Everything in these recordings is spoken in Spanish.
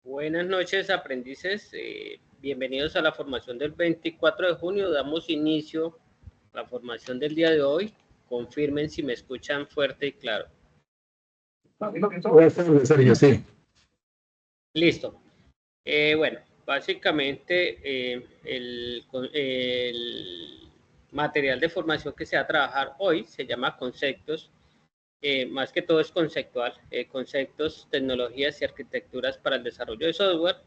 Buenas noches, aprendices. Bienvenidos a la formación del 24 de junio. Damos inicio a la formación del día de hoy. Confirmen si me escuchan fuerte y claro. Buenas tardes, Sergio, sí. Listo. Bueno, básicamente el material de formación que se va a trabajar hoy se llama conceptos. Más que todo es conceptual, conceptos, tecnologías y arquitecturas para el desarrollo de software,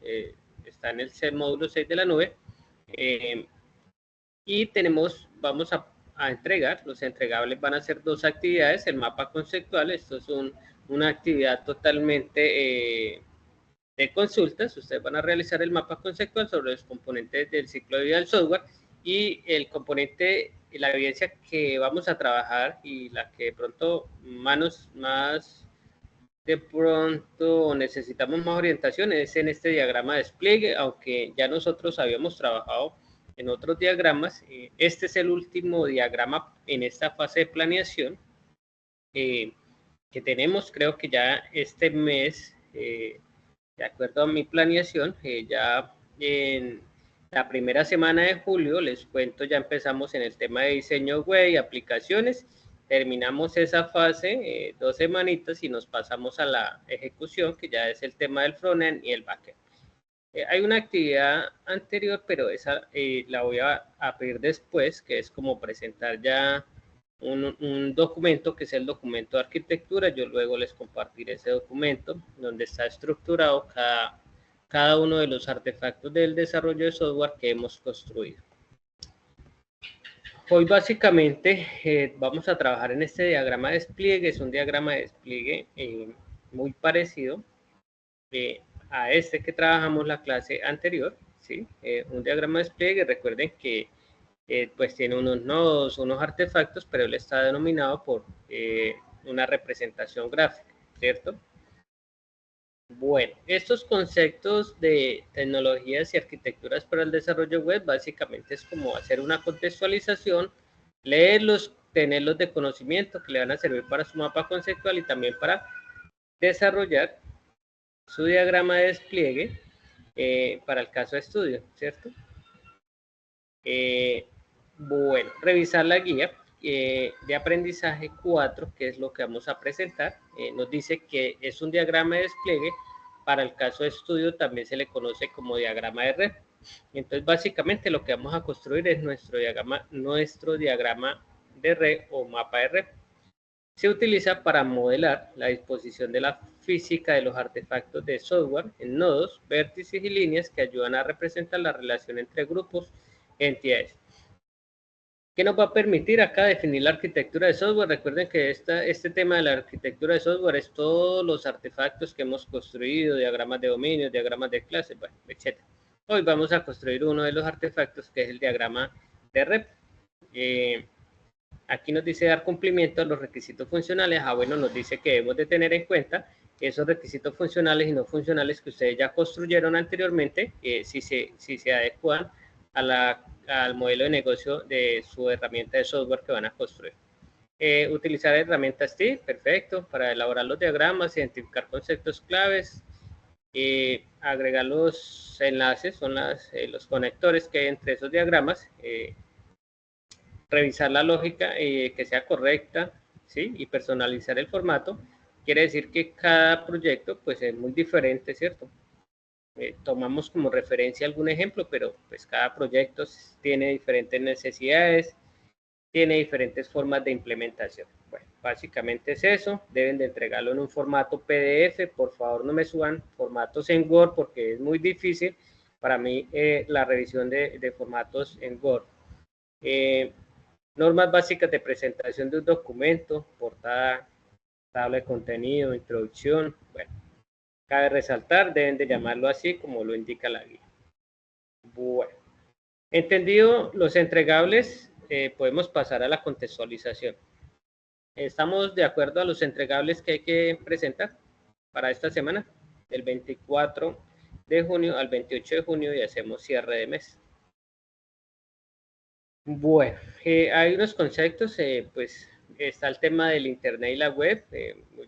está en el módulo 6 de la nube, y vamos a entregar, los entregables van a ser dos actividades, el mapa conceptual, esto es una actividad totalmente de consultas, ustedes van a realizar el mapa conceptual sobre los componentes del ciclo de vida del software, y el componente, la evidencia que vamos a trabajar y la que de pronto más de pronto necesitamos más orientación es en este diagrama de despliegue, aunque ya nosotros habíamos trabajado en otros diagramas. Este es el último diagrama en esta fase de planeación que tenemos, creo que ya este mes, de acuerdo a mi planeación, ya en la primera semana de julio, les cuento, ya empezamos en el tema de diseño web y aplicaciones, terminamos esa fase, 2 semanitas, y nos pasamos a la ejecución, que ya es el tema del frontend y el backend. Hay una actividad anterior, pero esa la voy a pedir después, que es como presentar ya un documento, que es el documento de arquitectura. Yo luego les compartiré ese documento donde está estructurado cada uno de los artefactos del desarrollo de software que hemos construido. Hoy básicamente vamos a trabajar en este diagrama de despliegue. Es un diagrama de despliegue muy parecido a este que trabajamos la clase anterior, ¿sí? Un diagrama de despliegue, recuerden que pues tiene unos nodos, unos artefactos, pero él está denominado por una representación gráfica, ¿cierto? Bueno, estos conceptos de tecnologías y arquitecturas para el desarrollo web básicamente es como hacer una contextualización, leerlos, tenerlos de conocimiento que le van a servir para su mapa conceptual y también para desarrollar su diagrama de despliegue para el caso de estudio, ¿cierto? Bueno, revisar la guía de aprendizaje 4, que es lo que vamos a presentar. Nos dice que es un diagrama de despliegue. Para el caso de estudio también se le conoce como diagrama de red. Entonces, básicamente lo que vamos a construir es nuestro diagrama de red o mapa de red. Se utiliza para modelar la disposición de la física de los artefactos de software en nodos, vértices y líneas que ayudan a representar la relación entre grupos e entidades. ¿Qué nos va a permitir acá definir la arquitectura de software? Recuerden que este tema de la arquitectura de software es todos los artefactos que hemos construido, diagramas de dominios, diagramas de clases, bueno, etc. Hoy vamos a construir uno de los artefactos, que es el diagrama de rep. Aquí nos dice dar cumplimiento a los requisitos funcionales. Bueno, nos dice que debemos de tener en cuenta esos requisitos funcionales y no funcionales que ustedes ya construyeron anteriormente, si se adecuan al modelo de negocio de su herramienta de software que van a construir. Utilizar herramientas TIC, perfecto, para elaborar los diagramas, identificar conceptos claves, agregar los enlaces, son los conectores que hay entre esos diagramas, revisar la lógica que sea correcta, ¿sí? Y personalizar el formato. Quiere decir que cada proyecto pues es muy diferente, ¿cierto? Tomamos como referencia algún ejemplo, pero pues cada proyecto tiene diferentes necesidades. tiene diferentes formas de implementación. Bueno, básicamente es eso. Deben de entregarlo en un formato PDF. Por favor, no me suban formatos en Word porque es muy difícil para mí la revisión de formatos en Word. Normas básicas de presentación de un documento, portada, tabla de contenido, introducción. Bueno, cabe resaltar, deben de llamarlo así como lo indica la guía. Bueno, entendido los entregables, podemos pasar a la contextualización. ¿Estamos de acuerdo a los entregables que hay que presentar para esta semana? Del 24 de junio al 28 de junio y hacemos cierre de mes. Bueno, hay unos conceptos, pues está el tema del Internet y la web,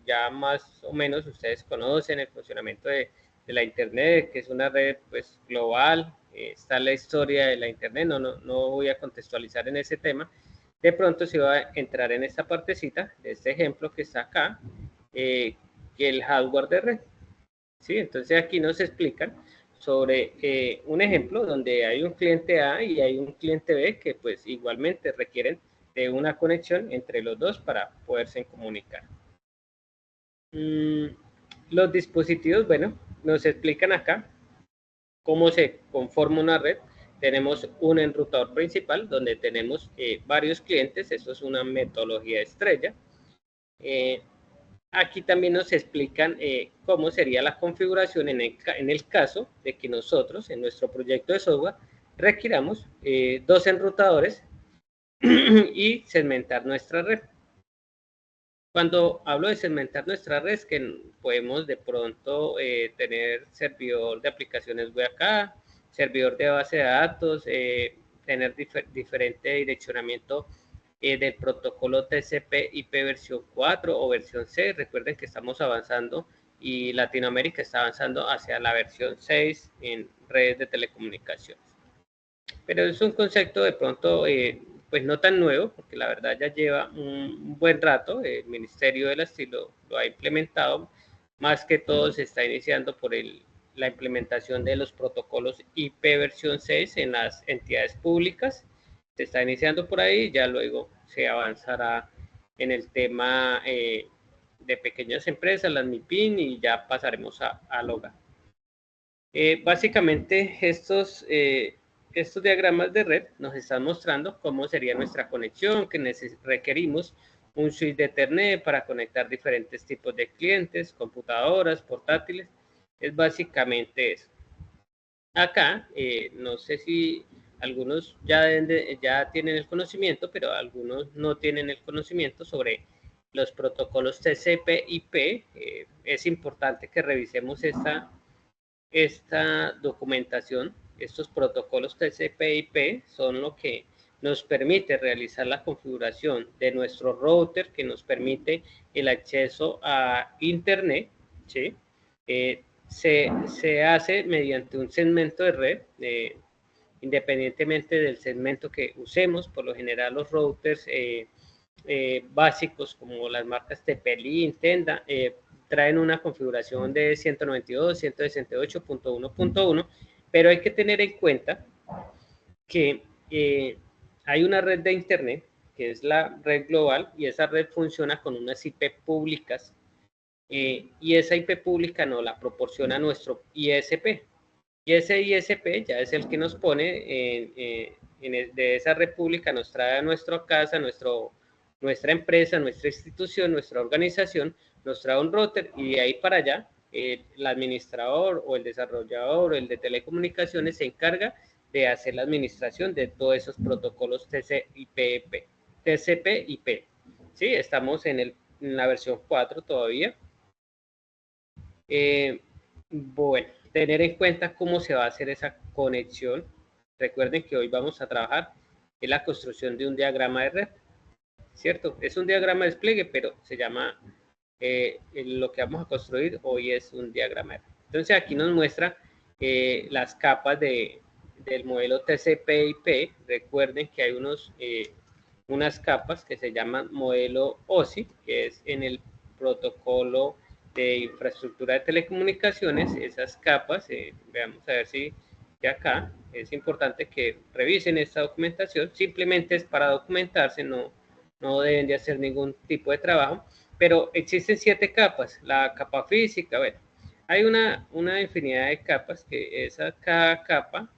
ya más o menos ustedes conocen el funcionamiento de la Internet, que es una red pues global, está la historia de la Internet, no voy a contextualizar en ese tema, de pronto se va a entrar en esta partecita de este ejemplo que está acá, que el hardware de red, ¿sí? Entonces aquí nos explican sobre un ejemplo donde hay un cliente A y hay un cliente B que pues igualmente requieren de una conexión entre los dos para poderse comunicar. Los dispositivos, bueno, nos explican acá cómo se conforma una red. Tenemos un enrutador principal donde tenemos varios clientes, eso es una metodología estrella. Aquí también nos explican cómo sería la configuración en el caso de que nosotros, en nuestro proyecto de software, requiramos dos enrutadores y segmentar nuestra red. Cuando hablo de segmentar nuestra red, es que podemos de pronto tener servidor de aplicaciones web acá, servidor de base de datos, tener diferente direccionamiento del protocolo TCP/IP versión 4 o versión 6. Recuerden que estamos avanzando y Latinoamérica está avanzando hacia la versión 6 en redes de telecomunicaciones. Pero es un concepto de pronto pues no tan nuevo, porque la verdad ya lleva un buen rato, el Ministerio del Estilo lo ha implementado, más que todo se está iniciando por la implementación de los protocolos IP versión 6 en las entidades públicas, se está iniciando por ahí, ya luego se avanzará en el tema de pequeñas empresas, las MIPIN, y ya pasaremos al hogar. Básicamente estos diagramas de red nos están mostrando cómo sería nuestra conexión, que requerimos un switch de Ethernet para conectar diferentes tipos de clientes, computadoras, portátiles. Es básicamente eso. Acá, no sé si algunos ya tienen el conocimiento, pero algunos no tienen el conocimiento sobre los protocolos TCP/IP. Es importante que revisemos esta documentación. Estos protocolos TCP/IP son lo que nos permite realizar la configuración de nuestro router, que nos permite el acceso a Internet, ¿sí? Se hace mediante un segmento de red, independientemente del segmento que usemos. Por lo general los routers básicos como las marcas TP-Link, Tenda, traen una configuración de 192.168.1.1, pero hay que tener en cuenta que hay una red de Internet, que es la red global, y esa red funciona con unas IP públicas, y esa IP pública nos la proporciona nuestro ISP. Y ese ISP ya es el que nos pone de esa red pública, nos trae a nuestra casa, nuestra empresa, nuestra institución, nuestra organización, nos trae un router, y de ahí para allá el administrador o el desarrollador o el de telecomunicaciones se encarga de hacer la administración de todos esos protocolos TCP/IP. ¿Sí? Estamos en la versión 4 todavía. Bueno, tener en cuenta cómo se va a hacer esa conexión. Recuerden que hoy vamos a trabajar en la construcción de un diagrama de red, ¿cierto? Es un diagrama de despliegue, pero se llama, lo que vamos a construir hoy es un diagrama de red. Entonces aquí nos muestra las capas del modelo TCP/IP. Recuerden que hay unas capas que se llaman modelo OSI, que es en el protocolo de infraestructura de telecomunicaciones. Esas capas, veamos a ver si que acá es importante que revisen esta documentación, simplemente es para documentarse, no deben de hacer ningún tipo de trabajo, pero existen 7 capas, la capa física, bueno, hay una infinidad de capas que cada capa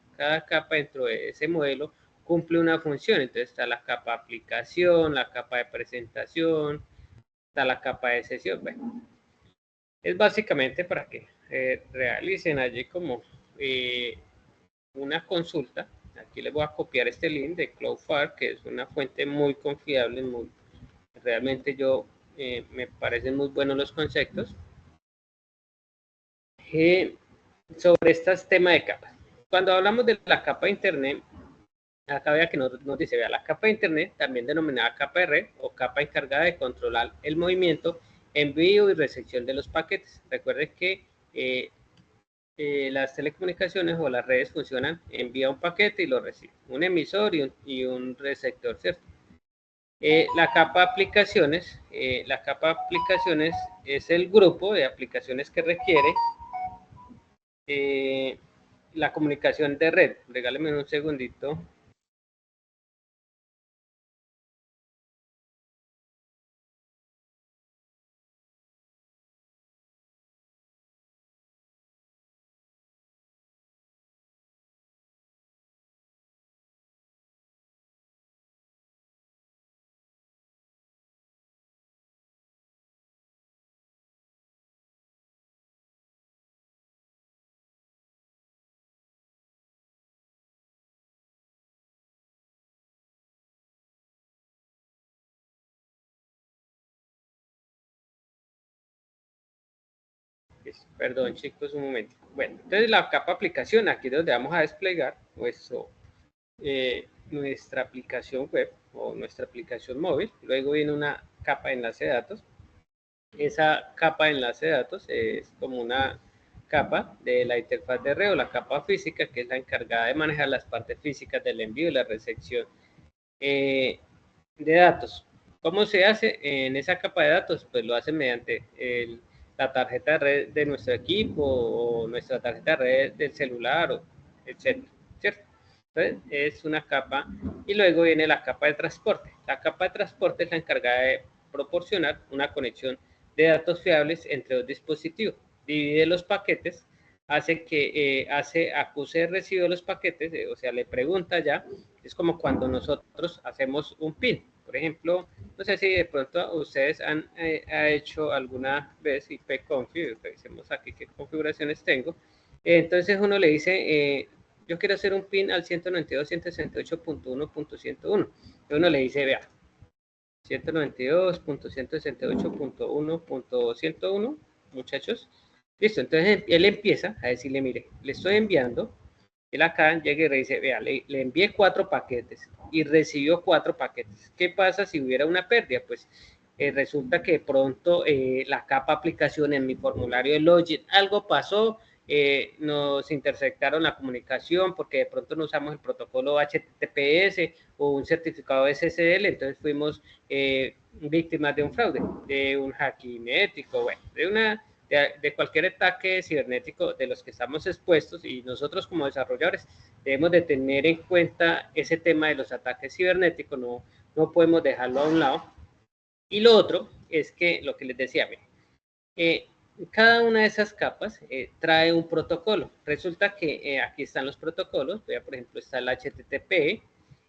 dentro de ese modelo cumple una función, entonces está la capa aplicación, la capa de presentación, está la capa de sesión, bueno, es básicamente para que realicen allí como una consulta. Aquí les voy a copiar este link de Cloudflare, que es una fuente muy confiable, realmente me parecen muy buenos los conceptos. Sobre este tema de capas. Cuando hablamos de la capa de Internet, acá vea que nos dice, vea, la capa de Internet, también denominada capa de red o capa encargada de controlar el movimiento, envío y recepción de los paquetes. Recuerden que las telecomunicaciones o las redes funcionan, envía un paquete y lo recibe, un emisor y un receptor, ¿cierto? La capa aplicaciones es el grupo de aplicaciones que requiere la comunicación de red. Regáleme un segundito. Perdón, chicos, un momento. Bueno, entonces la capa aplicación, aquí es donde vamos a desplegar nuestra aplicación web o nuestra aplicación móvil. Luego viene una capa de enlace de datos. Esa capa de enlace de datos es como una capa de la interfaz de red o la capa física, que es la encargada de manejar las partes físicas del envío y la recepción de datos. ¿Cómo se hace en esa capa de datos? Pues lo hace mediante la tarjeta de red de nuestro equipo o nuestra tarjeta de red del celular, etcétera, ¿cierto? Entonces, es una capa y luego viene la capa de transporte. La capa de transporte es la encargada de proporcionar una conexión de datos fiables entre dos dispositivos. Divide los paquetes, hace que acuse el recibo de los paquetes, o sea, le pregunta ya. Es como cuando nosotros hacemos un PIN. Por ejemplo, no sé si de pronto ustedes han hecho alguna vez ipconfig, revisemos aquí qué configuraciones tengo. Entonces uno le dice, yo quiero hacer un PIN al 192.168.1.101. Y uno le dice, vea, 192.168.1.101, muchachos. Listo, entonces él empieza a decirle, mire, le estoy enviando. Él acá llega y le dice, vea, le envié 4 paquetes y recibió 4 paquetes. ¿Qué pasa si hubiera una pérdida? Pues resulta que de pronto la capa aplicación en mi formulario de login, algo pasó, nos intersectaron la comunicación porque de pronto no usamos el protocolo HTTPS o un certificado SSL, entonces fuimos víctimas de un fraude, de un hacking ético, bueno, de cualquier ataque cibernético de los que estamos expuestos, y nosotros como desarrolladores debemos de tener en cuenta ese tema de los ataques cibernéticos, no podemos dejarlo a un lado. Y lo otro es que, lo que les decía, cada una de esas capas trae un protocolo. Resulta que aquí están los protocolos, vea, por ejemplo, está el HTTP,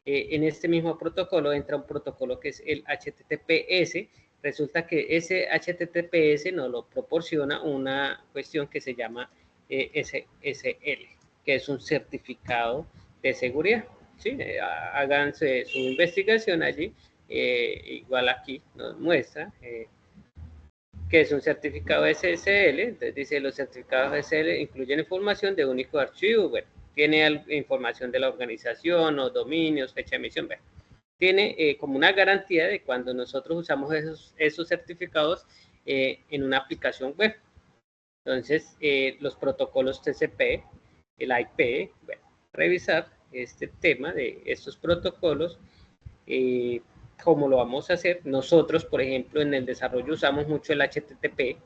en este mismo protocolo entra un protocolo que es el HTTPS. Resulta que ese HTTPS nos lo proporciona una cuestión que se llama SSL, que es un certificado de seguridad. ¿Sí? Háganse su investigación allí, igual aquí nos muestra que es un certificado SSL. Entonces dice, los certificados SSL incluyen información de único archivo, bueno, tiene información de la organización o dominios, fecha de emisión, bueno, tiene como una garantía de cuando nosotros usamos esos certificados en una aplicación web. Entonces, los protocolos TCP, el IP, bueno, revisar este tema de estos protocolos, cómo lo vamos a hacer. Nosotros, por ejemplo, en el desarrollo usamos mucho el HTTP,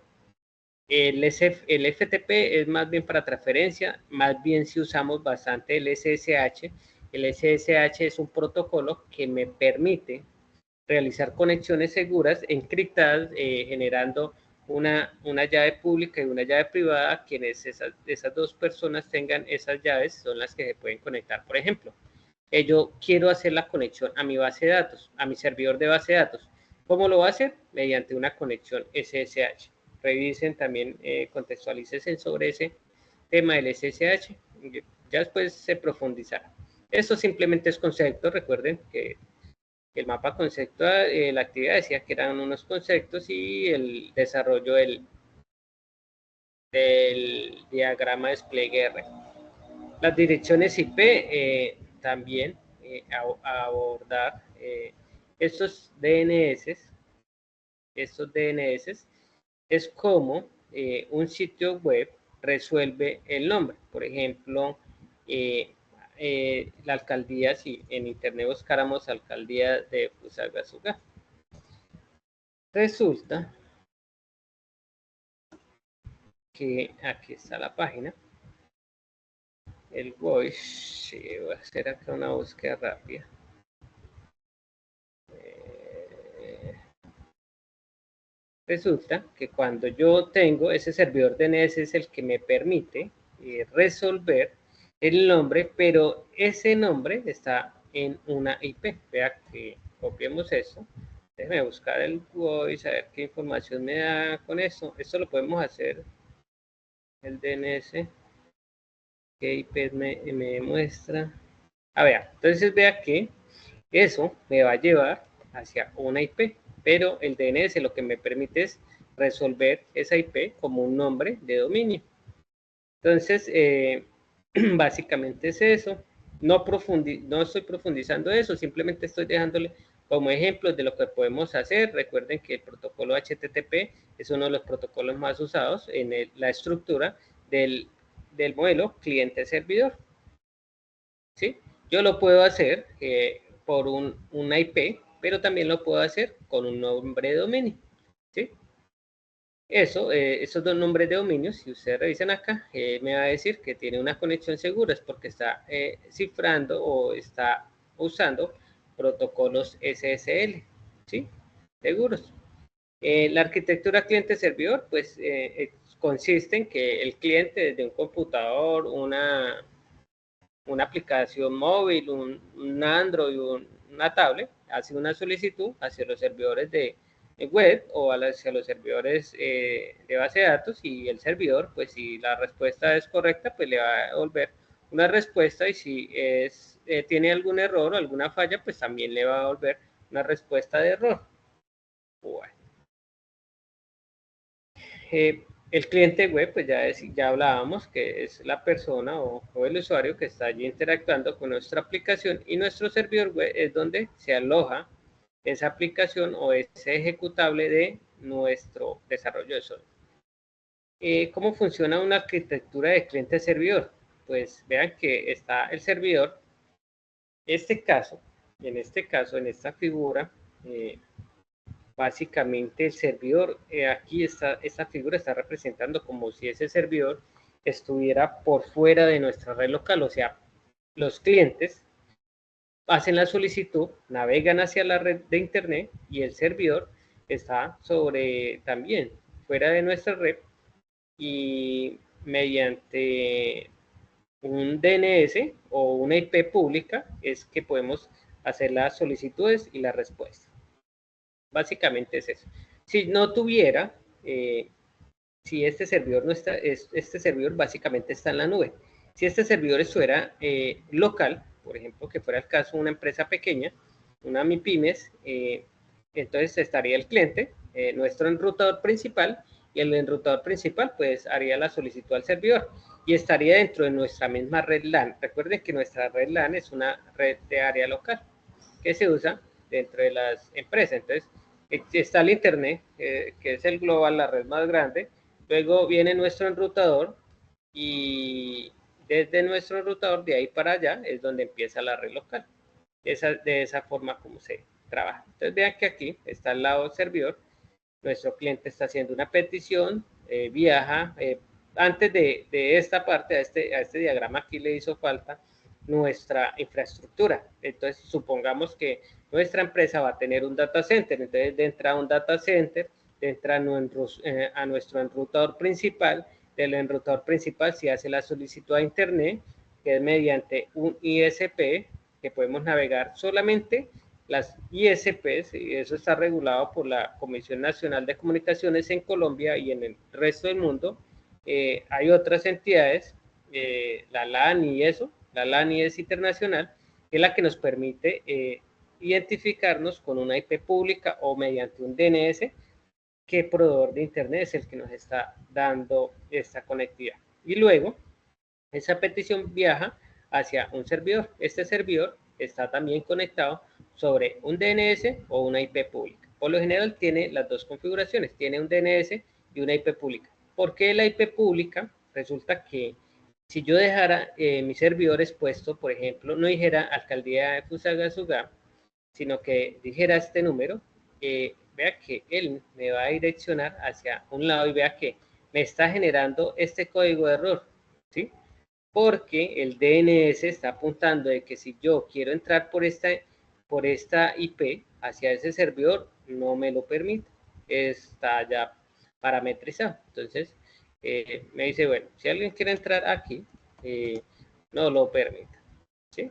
El FTP es más bien para transferencia, más bien si usamos bastante el SSH. El SSH es un protocolo que me permite realizar conexiones seguras, encriptadas, generando una llave pública y una llave privada. Quienes esas dos personas tengan esas llaves son las que se pueden conectar. Por ejemplo, yo quiero hacer la conexión a mi base de datos, a mi servidor de base de datos. ¿Cómo lo va a hacer? Mediante una conexión SSH. Revisen también, contextualicen sobre ese tema del SSH. Ya después se profundizará. Esto simplemente es concepto. Recuerden que el mapa conceptual, la actividad decía que eran unos conceptos y el desarrollo del diagrama despliegue R. Las direcciones IP, también abordar estos DNS. Estos DNS es como un sitio web resuelve el nombre. Por ejemplo, la alcaldía, si en internet buscáramos alcaldía de Fusagasugá, resulta que aquí está la página. El voice, voy a hacer acá una búsqueda rápida. Resulta que cuando yo tengo ese servidor DNS es el que me permite resolver el nombre, pero ese nombre está en una IP. Vea que copiemos esto. Déjeme buscar el voice, a ver qué información me da con eso. Esto lo podemos hacer, el DNS. ¿Qué IP me muestra? A ver, entonces vea que eso me va a llevar hacia una IP, pero el DNS lo que me permite es resolver esa IP como un nombre de dominio. Entonces, básicamente es eso. No estoy profundizando eso, simplemente estoy dejándole como ejemplos de lo que podemos hacer. Recuerden que el protocolo HTTP es uno de los protocolos más usados en la estructura del modelo cliente-servidor. ¿Sí? Yo lo puedo hacer por una IP, pero también lo puedo hacer con un nombre de dominio. ¿Sí? Esos dos nombres de dominio, si ustedes revisan acá, me va a decir que tiene una conexión segura, es porque está cifrando o está usando protocolos SSL, ¿sí? Seguros. La arquitectura cliente-servidor, pues consiste en que el cliente desde un computador, una aplicación móvil, un Android, una tablet, hace una solicitud hacia los servidores de web o hacia los servidores de base de datos, y el servidor, pues si la respuesta es correcta, pues le va a devolver una respuesta, y si tiene algún error o alguna falla, pues también le va a devolver una respuesta de error. Bueno. El cliente web, pues ya hablábamos que es la persona o el usuario que está allí interactuando con nuestra aplicación, y nuestro servidor web es donde se aloja esa aplicación o ese ejecutable de nuestro desarrollo de software. ¿Cómo funciona una arquitectura de cliente-servidor? Pues vean que está el servidor. En este caso, en esta figura, básicamente el servidor, aquí esta figura está representando como si ese servidor estuviera por fuera de nuestra red local, o sea, los clientes hacen la solicitud, navegan hacia la red de internet, y el servidor está también fuera de nuestra red, y mediante un DNS o una IP pública es que podemos hacer las solicitudes y la respuesta. Básicamente es eso. Si no tuviera, si este servidor no está, este servidor básicamente está en la nube. Si este servidor estuviera local, por ejemplo, que fuera el caso de una empresa pequeña, una MIPYMES, entonces estaría el cliente, nuestro enrutador principal, y el enrutador principal pues haría la solicitud al servidor y estaría dentro de nuestra misma red LAN. Recuerden que nuestra red LAN es una red de área local que se usa dentro de las empresas. Entonces, está el Internet, que es el global, la red más grande. Luego viene nuestro enrutador, y desde nuestro enrutador, de ahí para allá, es donde empieza la red local. De esa forma como se trabaja. Entonces vean que aquí está al lado servidor. nuestro cliente está haciendo una petición, viaja, antes de esta parte, a este diagrama aquí le hizo falta nuestra infraestructura. Entonces, supongamos que nuestra empresa va a tener un data center, entonces de entrada a un data center, de entrada a nuestro enrutador principal, del enrutador principal se hace la solicitud a internet, que es mediante un ISP, que podemos navegar solamente las ISPs, y eso está regulado por la Comisión Nacional de Comunicaciones en Colombia y en el resto del mundo. Hay otras entidades, la LAN y eso, la LAN es internacional, que es la que nos permite identificarnos con una IP pública o mediante un DNS, qué proveedor de internet es el que nos está dando esta conectividad. Y luego, esa petición viaja hacia un servidor. Este servidor está también conectado sobre un DNS o una IP pública. Por lo general tiene las dos configuraciones, tiene un DNS y una IP pública. ¿Por qué la IP pública? Resulta que si yo dejara mi servidor expuesto, por ejemplo, no dijera Alcaldía de Fusagasugá, sino que dijera este número, vea que él me va a direccionar hacia un lado y vea que me está generando este código de error, ¿sí? Porque el DNS está apuntando de que si yo quiero entrar por esta IP hacia ese servidor, no me lo permite, está ya parametrizado. Entonces, me dice, bueno, si alguien quiere entrar aquí, no lo permite, ¿sí?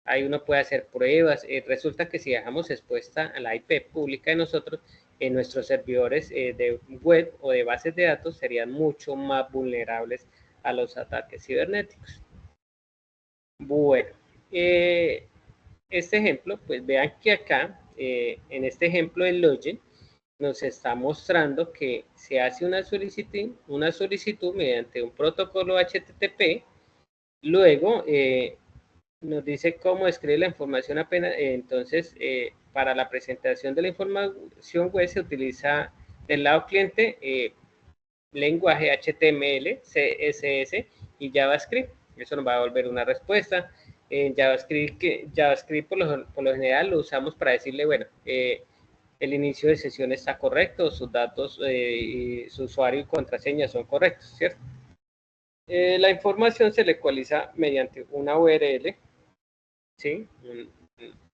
Ahí uno puede hacer pruebas. Resulta que si dejamos expuesta a la IP pública de nosotros, en nuestros servidores de web o de bases de datos serían mucho más vulnerables a los ataques cibernéticos. Bueno, este ejemplo, pues vean que acá, en este ejemplo del login, nos está mostrando que se hace una solicitud mediante un protocolo HTTP, luego nos dice cómo escribir la información apenas, entonces para la presentación de la información web se utiliza del lado cliente lenguaje HTML, CSS y JavaScript. Eso nos va a devolver una respuesta. En JavaScript por lo general lo usamos para decirle, bueno, el inicio de sesión está correcto, sus datos, y su usuario y contraseña son correctos, ¿cierto? La información se le ecualiza mediante una URL, ¿sí?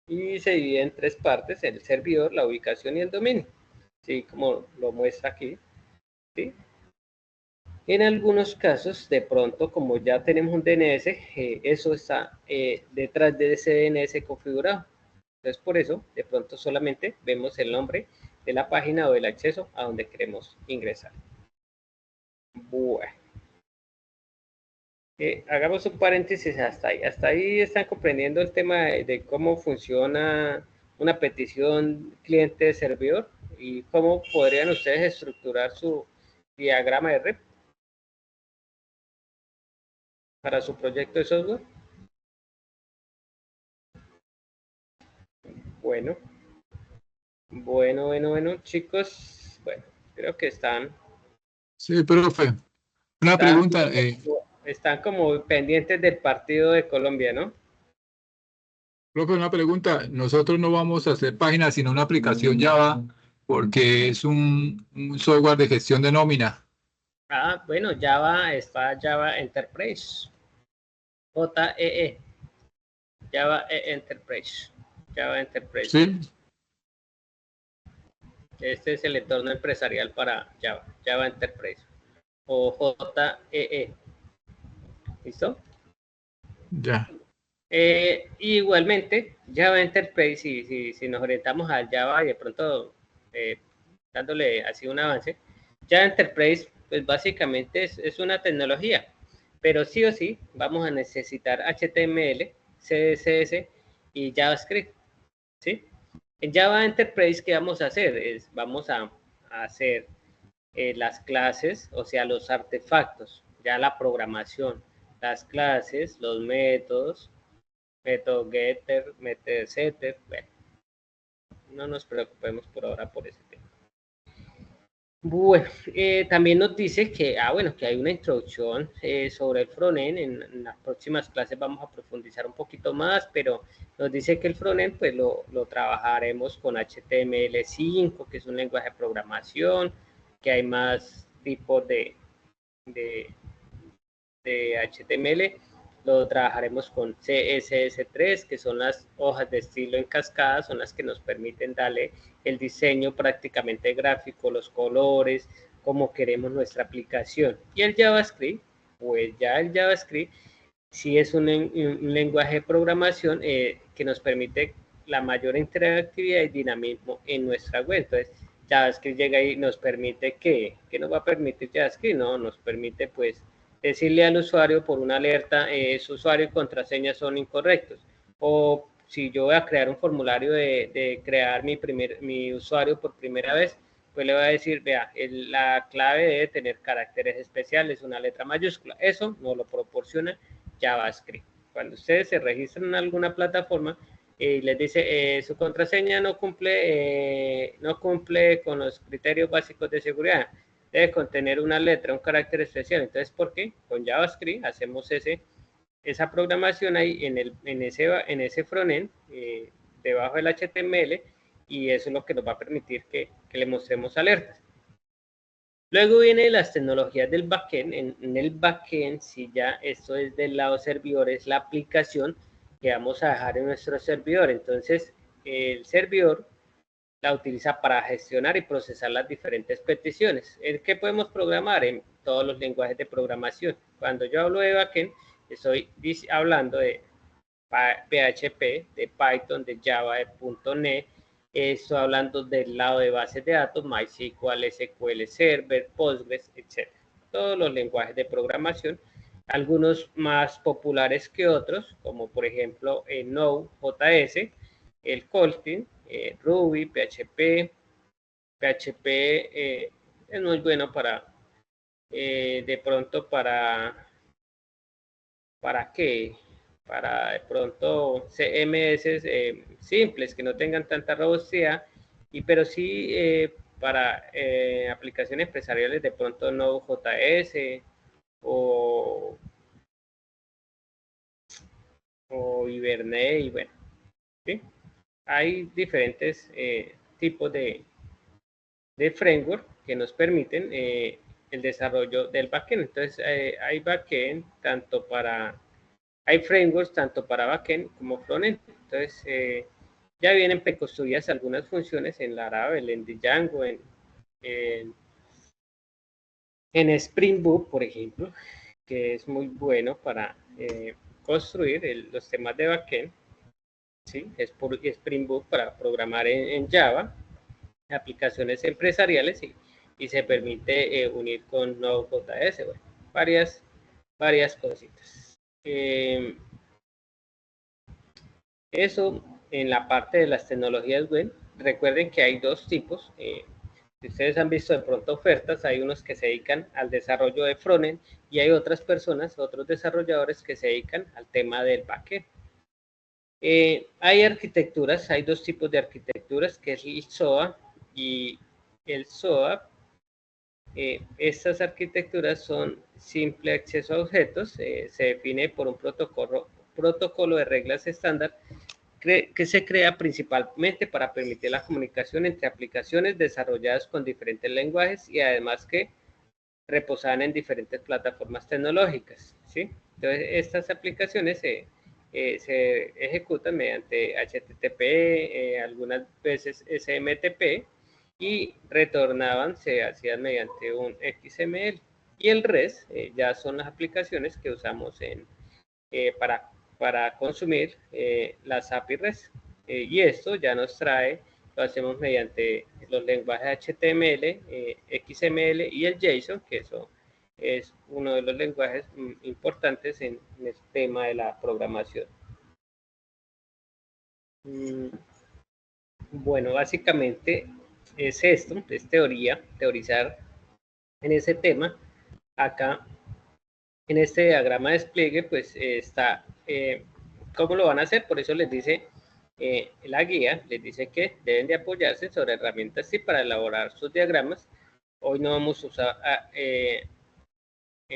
Y se divide en tres partes, el servidor, la ubicación y el dominio, ¿sí? Como lo muestra aquí, ¿sí? En algunos casos, de pronto, como ya tenemos un DNS, eso está detrás de ese DNS configurado. Entonces, por eso, de pronto solamente vemos el nombre de la página o el acceso a donde queremos ingresar. Bueno. Hagamos un paréntesis hasta ahí. Hasta ahí están comprendiendo el tema de cómo funciona una petición cliente-servidor y cómo podrían ustedes estructurar su diagrama de red para su proyecto de software. Bueno, bueno, chicos. Bueno, creo que Sí, profe. Una pregunta. están como pendientes del partido de Colombia, ¿no? Profe, una pregunta. Nosotros no vamos a hacer páginas, sino una aplicación Java, porque es un software de gestión de nómina. Ah, bueno, está Java Enterprise. JEE. Java Enterprise. Java Enterprise. Sí, Este es el entorno empresarial para Java. Java Enterprise. O JEE. ¿Listo? ya. Igualmente, Java Enterprise, si nos orientamos al Java y de pronto dándole así un avance, Java Enterprise, pues básicamente es una tecnología, pero sí o sí vamos a necesitar HTML, CSS y JavaScript, ¿sí? En Java Enterprise, ¿qué vamos a hacer? Vamos a hacer las clases, o sea, los artefactos, ya la programación, las clases, los métodos, método getter, método setter, bueno, no nos preocupemos por ahora por ese tema. Bueno, también nos dice que, bueno, que hay una introducción sobre el frontend. En las próximas clases vamos a profundizar un poquito más, pero nos dice que el frontend pues lo trabajaremos con HTML5, que es un lenguaje de programación, que hay más tipos de, de HTML. Lo trabajaremos con CSS3, que son las hojas de estilo en cascada, son las que nos permiten darle el diseño prácticamente gráfico, los colores, como queremos nuestra aplicación. Y el JavaScript, pues ya el JavaScript sí es un lenguaje de programación que nos permite la mayor interactividad y dinamismo en nuestra web. Entonces, JavaScript llega y nos permite ¿qué nos va a permitir JavaScript? No, nos permite pues decirle al usuario por una alerta, su usuario y contraseña son incorrectos. O si yo voy a crear un formulario de crear mi usuario por primera vez, pues le voy a decir, vea, la clave debe tener caracteres especiales, una letra mayúscula. Eso nos lo proporciona JavaScript. Cuando ustedes se registran en alguna plataforma y les dice su contraseña no cumple con los criterios básicos de seguridad, debe contener una letra, un carácter especial. Entonces, ¿por qué? Con JavaScript hacemos esa programación ahí en ese frontend, debajo del HTML, y eso es lo que nos va a permitir que le mostremos alertas. Luego vienen las tecnologías del backend. En el backend, si ya esto es del lado servidor, es la aplicación que vamos a dejar en nuestro servidor. Entonces, el servidor la utiliza para gestionar y procesar las diferentes peticiones. ¿En qué podemos programar? En todos los lenguajes de programación. Cuando yo hablo de backend, estoy hablando de PHP, de Python, de Java, de .NET. Estoy hablando del lado de bases de datos, MySQL, SQL Server, Postgres, etc. Todos los lenguajes de programación, algunos más populares que otros, como por ejemplo Node.js, el Kotlin, Ruby, PHP. PHP es muy bueno de pronto ¿para qué? Para de pronto CMS simples, que no tengan tanta robusticidad, pero sí para aplicaciones empresariales de pronto Node.js o, o Hibernate, y bueno, ¿sí? Hay diferentes tipos de framework que nos permiten el desarrollo del backend. Entonces, hay backend hay frameworks tanto para backend como frontend. Entonces, ya vienen preconstruidas algunas funciones en Laravel, en Django, en, en Spring Boot, por ejemplo, que es muy bueno para construir los temas de backend. ¿Sí? Es por Spring Boot para programar en Java, aplicaciones empresariales, y se permite unir con Node.js. Bueno, varias cositas. Eso en la parte de las tecnologías web. Recuerden que hay dos tipos. Si ustedes han visto de pronto ofertas, hay unos que se dedican al desarrollo de frontend y hay otras personas, otros desarrolladores que se dedican al tema del backend. Hay arquitecturas, hay dos tipos de arquitecturas, que es el SOA y el SOAP. Estas arquitecturas son simple acceso a objetos, se define por un protocolo de reglas estándar que se crea principalmente para permitir la comunicación entre aplicaciones desarrolladas con diferentes lenguajes y además que reposan en diferentes plataformas tecnológicas, ¿sí? Entonces, estas aplicaciones se ejecutan mediante HTTP, algunas veces SMTP, y retornaban, se hacían mediante un XML. Y el REST ya son las aplicaciones que usamos para consumir las API REST. Y esto ya nos trae, lo hacemos mediante los lenguajes HTML, XML y el JSON, que eso es uno de los lenguajes importantes en el tema de la programación. Bueno, básicamente es esto, es teorizar en ese tema. Acá, en este diagrama de despliegue, pues está cómo lo van a hacer. Por eso les dice la guía, les dice que deben de apoyarse sobre herramientas para elaborar sus diagramas hoy no vamos a usar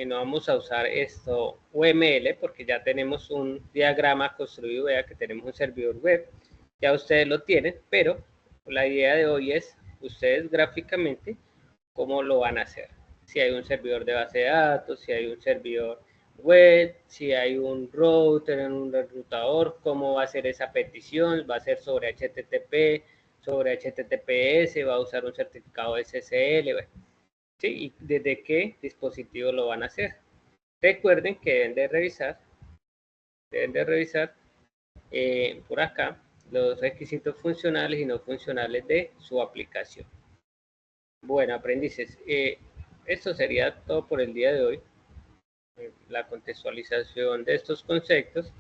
no vamos a usar esto UML porque ya tenemos un diagrama construido, vea que tenemos un servidor web, ya ustedes lo tienen, pero la idea de hoy es ustedes gráficamente cómo lo van a hacer. Si hay un servidor de base de datos, si hay un servidor web, si hay un router, un enrutador, cómo va a ser esa petición, va a ser sobre HTTP, sobre HTTPS, va a usar un certificado SSL, bueno. ¿Sí? ¿Y desde qué dispositivo lo van a hacer? Recuerden que deben de revisar por acá los requisitos funcionales y no funcionales de su aplicación. Bueno, aprendices, esto sería todo por el día de hoy. La contextualización de estos conceptos.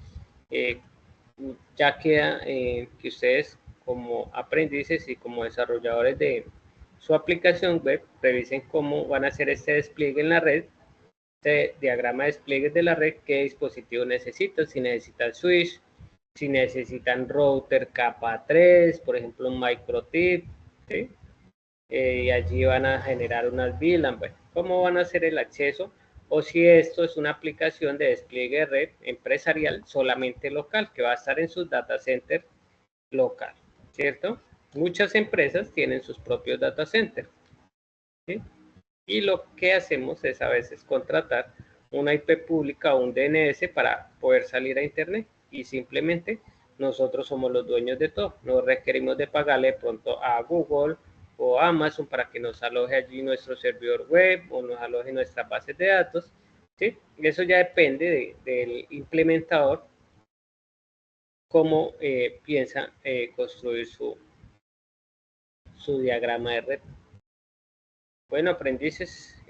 Ya queda que ustedes como aprendices y como desarrolladores de su aplicación web revisen cómo van a hacer este despliegue en la red, este diagrama de despliegue de la red, qué dispositivo necesitan, si necesitan switch, si necesitan router capa 3, por ejemplo un microtip, ¿sí? Y allí van a generar unas VLAN, bueno, cómo van a hacer el acceso, o si esto es una aplicación de despliegue de red empresarial solamente local, que va a estar en su data center local, ¿cierto? Muchas empresas tienen sus propios data centers, ¿sí? Y lo que hacemos es a veces contratar una IP pública o un DNS para poder salir a internet, y simplemente nosotros somos los dueños de todo, no requerimos de pagarle pronto a Google o Amazon para que nos aloje allí nuestro servidor web o nos aloje nuestras bases de datos, ¿sí? Eso ya depende del implementador, cómo piensa construir su diagrama de red. Bueno, aprendices,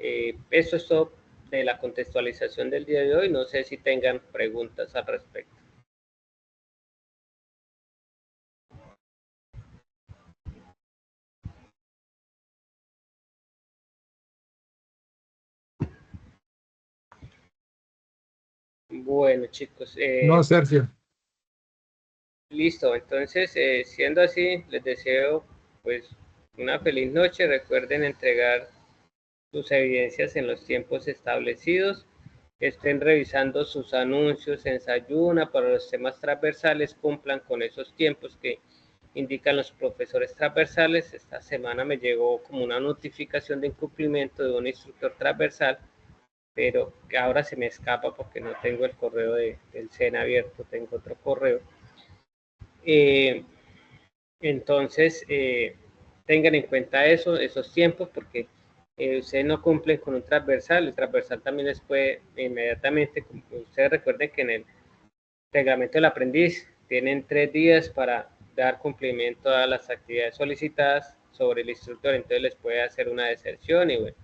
eso es todo de la contextualización del día de hoy. No sé si tengan preguntas al respecto. Bueno, chicos, No, Sergio. listo. Entonces, siendo así, les deseo pues una feliz noche. Recuerden entregar sus evidencias en los tiempos establecidos. Estén revisando sus anuncios en Sayuna para los temas transversales, cumplan con esos tiempos que indican los profesores transversales. Esta semana me llegó como una notificación de incumplimiento de un instructor transversal, pero que ahora se me escapa porque no tengo el correo del SENA abierto, tengo otro correo. Entonces, tengan en cuenta esos tiempos, porque ustedes no cumplen con un transversal, el transversal también les puede inmediatamente, como ustedes recuerden que en el reglamento del aprendiz tienen 3 días para dar cumplimiento a las actividades solicitadas sobre el instructor, entonces les puede hacer una deserción y bueno,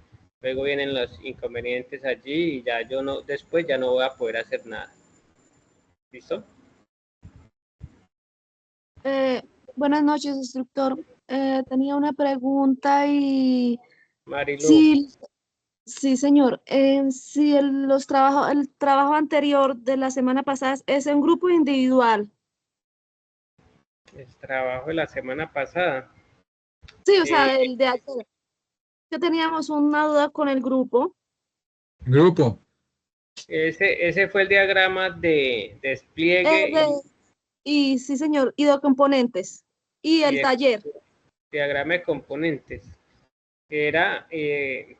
luego vienen los inconvenientes allí y ya yo no, después ya no voy a poder hacer nada. ¿Listo? Buenas noches, instructor. Tenía una pregunta y Marilu. sí, señor. Si el trabajo anterior de la semana pasada es en grupo individual. El trabajo de la semana pasada. Sí, o sea, el de ayer. Que teníamos una duda con el grupo. Grupo. Ese fue el diagrama de despliegue y sí, señor, y de componentes. Y el taller. diagrama de componentes. Era,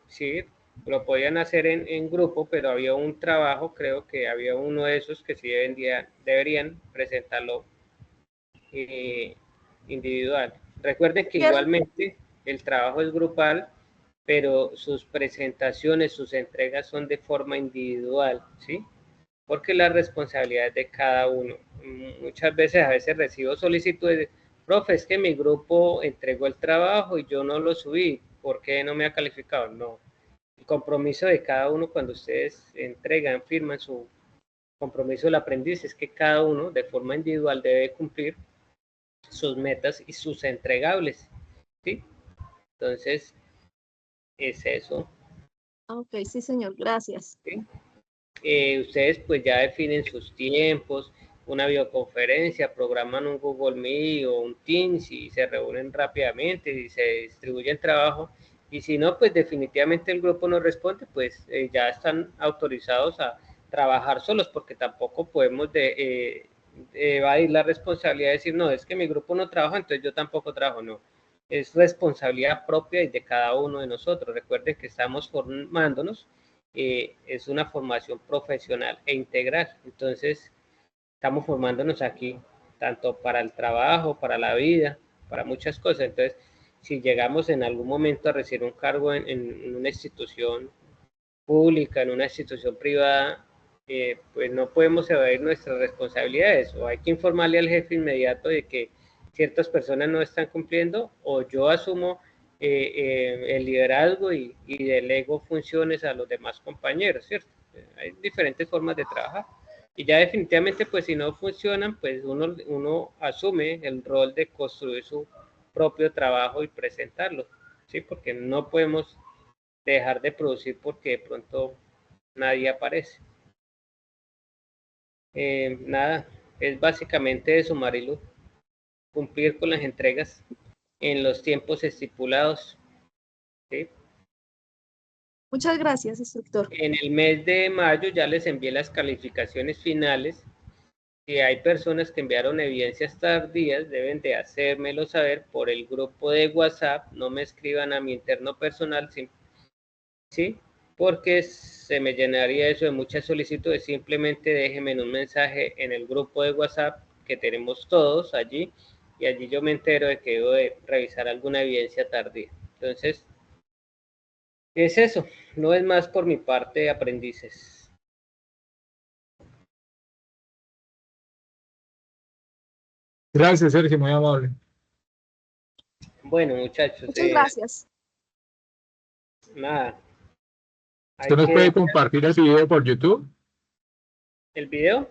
sí, lo podían hacer en grupo, pero había un trabajo, creo que había uno de esos que sí deberían presentarlo individual. Recuerden que igualmente el trabajo es grupal, pero sus presentaciones, sus entregas son de forma individual, ¿sí? Porque la responsabilidad es de cada uno. Muchas veces, a veces recibo solicitudes, profe, es que mi grupo entregó el trabajo y yo no lo subí, ¿por qué no me ha calificado? No, el compromiso de cada uno cuando ustedes entregan, firman su compromiso del aprendiz es que cada uno de forma individual debe cumplir sus metas y sus entregables, ¿sí? Entonces, es eso. Ok, sí, señor, gracias. ¿Sí? Ustedes pues ya definen sus tiempos, una videoconferencia, programan un Google Meet o un Teams y se reúnen rápidamente y se distribuye el trabajo Y si no, pues definitivamente el grupo no responde, pues ya están autorizados a trabajar solos, porque tampoco podemos evadir la responsabilidad de decir, no, es que mi grupo no trabaja, entonces yo tampoco trabajo, no. Es responsabilidad propia y de cada uno de nosotros. Recuerden que estamos formándonos, es una formación profesional e integral. Entonces, estamos formándonos aquí, tanto para el trabajo, para la vida, para muchas cosas. Entonces, si llegamos en algún momento a recibir un cargo en una institución pública, en una institución privada, pues no podemos evadir nuestras responsabilidades, o hay que informarle al jefe inmediato de que ciertas personas no están cumpliendo, o yo asumo el liderazgo y delego funciones a los demás compañeros, ¿cierto? Hay diferentes formas de trabajar. Y ya definitivamente, pues si no funcionan, pues uno asume el rol de construir su propio trabajo y presentarlo, ¿sí? Porque no podemos dejar de producir porque de pronto nadie aparece. Nada, es básicamente eso, Marilu, cumplir con las entregas en los tiempos estipulados, ¿sí? Muchas gracias, instructor. En el mes de mayo ya les envié las calificaciones finales. Si hay personas que enviaron evidencias tardías, deben de hacérmelo saber por el grupo de WhatsApp, no me escriban a mi interno personal, ¿sí? Porque se me llenaría eso de muchas solicitudes. Simplemente déjenme un mensaje en el grupo de WhatsApp que tenemos todos allí, y allí yo me entero de que debo de revisar alguna evidencia tardía. Entonces, es eso, no es más por mi parte, aprendices. Gracias, Sergio, muy amable. Bueno, muchachos, Muchas gracias. nada. ¿Usted nos puede compartir el video por YouTube? ¿El video?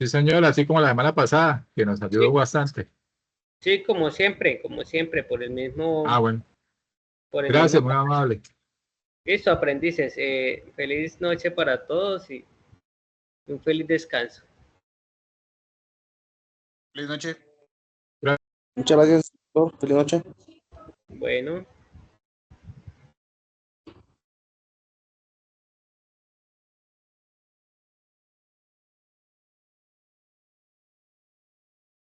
Sí, señor, así como la semana pasada, que nos ayudó bastante. Sí, como siempre, por el mismo. Ah, bueno. Por el Gracias, mismo. muy amable. Listo, aprendices. Feliz noche para todos y un feliz descanso. Feliz noche. Gracias. Muchas gracias, doctor. Feliz noche. Bueno.